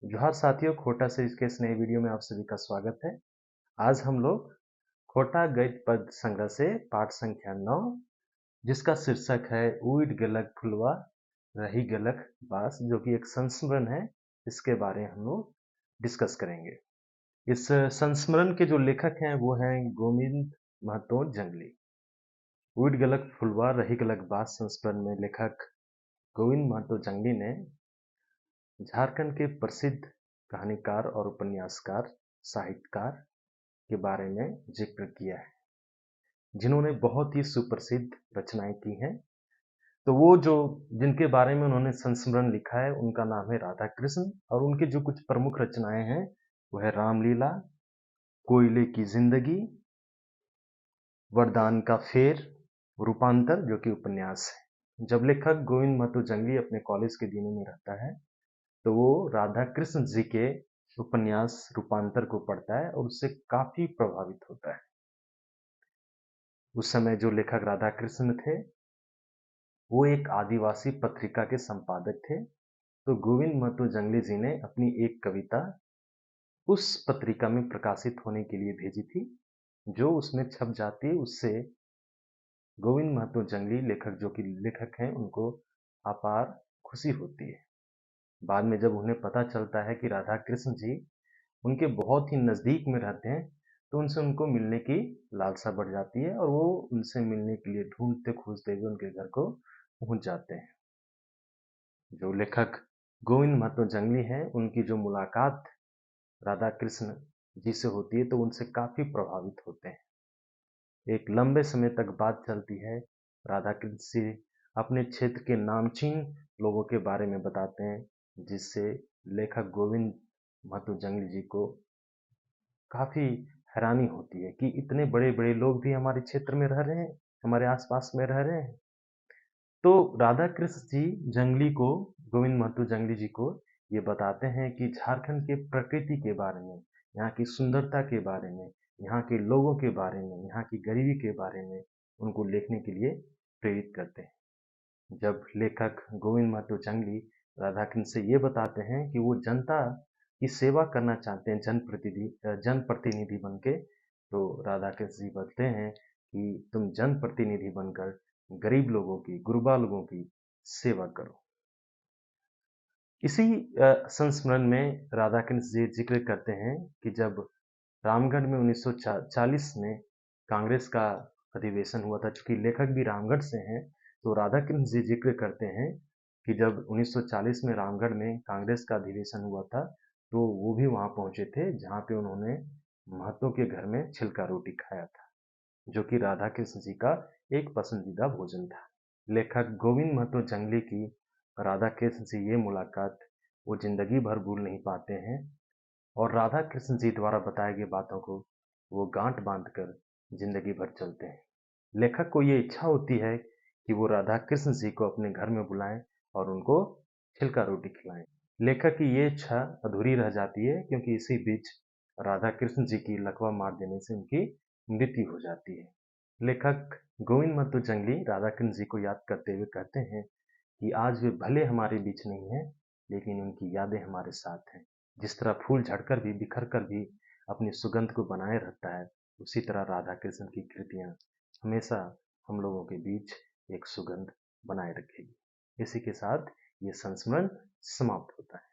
जोहार साथियों, खोटा से इसके इस नए वीडियो में आप सभी का स्वागत है। आज हम लोग खोटा गद्य पद संग्रह से पाठ संख्या 9 जिसका शीर्षक है उइड गलक फुलवा रही गलक बास, जो कि एक संस्मरण है, इसके बारे में हम लोग डिस्कस करेंगे। इस संस्मरण के जो लेखक हैं वो हैं गोविंद महतो जंगली। उइड गलक फुलवा रही गलक बास संस्मरण में लेखक गोविंद महतो जंगली ने झारखंड के प्रसिद्ध कहानीकार और उपन्यासकार, साहित्यकार के बारे में जिक्र किया है, जिन्होंने बहुत ही सुप्रसिद्ध रचनाएं की हैं। तो वो जो जिनके बारे में उन्होंने संस्मरण लिखा है उनका नाम है राधा कृष्ण, और उनके जो कुछ प्रमुख रचनाएं हैं वो है रामलीला, कोयले की जिंदगी, वरदान का फेर, रूपांतर जो कि उपन्यास है। जब लेखक गोविंद महतो जंगली अपने कॉलेज के दिनों में रहता है तो वो राधा कृष्ण जी के उपन्यास रूपांतर को पढ़ता है और उससे काफी प्रभावित होता है। उस समय जो लेखक राधा कृष्ण थे वो एक आदिवासी पत्रिका के संपादक थे। तो गोविंद महतो जंगली जी ने अपनी एक कविता उस पत्रिका में प्रकाशित होने के लिए भेजी थी। जो उसमें छप जाती है उससे गोविंद महतो जंगली लेखक, जो कि लेखक हैं, उनको अपार खुशी होती है। बाद में जब उन्हें पता चलता है कि राधा कृष्ण जी उनके बहुत ही नज़दीक में रहते हैं तो उनसे उनको मिलने की लालसा बढ़ जाती है और वो उनसे मिलने के लिए ढूंढते खोजते हुए उनके घर को पहुंच जाते हैं। जो लेखक गोविंद महतो जंगली हैं उनकी जो मुलाकात राधा कृष्ण जी से होती है तो उनसे काफी प्रभावित होते हैं। एक लंबे समय तक बात चलती है। राधा कृष्ण जी अपने क्षेत्र के नामचीन लोगों के बारे में बताते हैं, जिससे लेखक गोविंद महतो जंगली जी को काफी हैरानी होती है कि इतने बड़े बड़े लोग भी हमारे क्षेत्र में रह रहे हैं, हमारे आसपास में रह रहे हैं। तो राधा कृष्ण जी जंगली को, गोविंद महतो जंगली जी को ये बताते हैं कि झारखंड के प्रकृति के बारे में, यहाँ की सुंदरता के बारे में, यहाँ के लोगों के बारे में, यहाँ की गरीबी के बारे में उनको लिखने के लिए प्रेरित करते हैं। जब लेखक गोविंद महतो जंगली राधा कृष्ण से ये बताते हैं कि वो जनता की सेवा करना चाहते हैं, जनप्रतिनिधि बन के, तो राधा कृष्ण जी बोलते हैं कि तुम जनप्रतिनिधि बनकर गरीब लोगों की, गुरबा लोगों की सेवा करो। इसी संस्मरण में राधा कृष्ण जी जिक्र करते हैं कि जब रामगढ़ में 1940 में कांग्रेस का अधिवेशन हुआ था, चूंकि लेखक भी रामगढ़ से हैं, तो राधा कृष्ण जी जिक्र करते हैं कि जब 1940 में रामगढ़ में कांग्रेस का अधिवेशन हुआ था तो वो भी वहां पहुंचे थे, जहां पे उन्होंने महतो के घर में छिलका रोटी खाया था, जो कि राधा कृष्ण जी का एक पसंदीदा भोजन था। लेखक गोविंद महतो जंगली की राधा कृष्ण से ये मुलाकात वो जिंदगी भर भूल नहीं पाते हैं और राधा कृष्ण जी द्वारा बताई गई बातों को वो गांठ बांधकर जिंदगी भर चलते हैं। लेखक को ये इच्छा होती है कि वो राधा कृष्ण जी को अपने घर में बुलाएं और उनको छिलका रोटी खिलाएं। लेखक की ये इच्छा अधूरी रह जाती है क्योंकि इसी बीच राधा कृष्ण जी की लकवा मार देने से उनकी मृत्यु हो जाती है। लेखक गोविंद महतो जंगली राधा कृष्ण जी को याद करते हुए कहते हैं कि आज वे भले हमारे बीच नहीं हैं, लेकिन उनकी यादें हमारे साथ हैं। जिस तरह फूल झड़कर भी, बिखर कर भी अपनी सुगंध को बनाए रखता है, उसी तरह राधा कृष्ण की कृतियां हमेशा हम लोगों के बीच एक सुगंध बनाए रखेगी। इसी के साथ ये संस्मरण समाप्त होता है।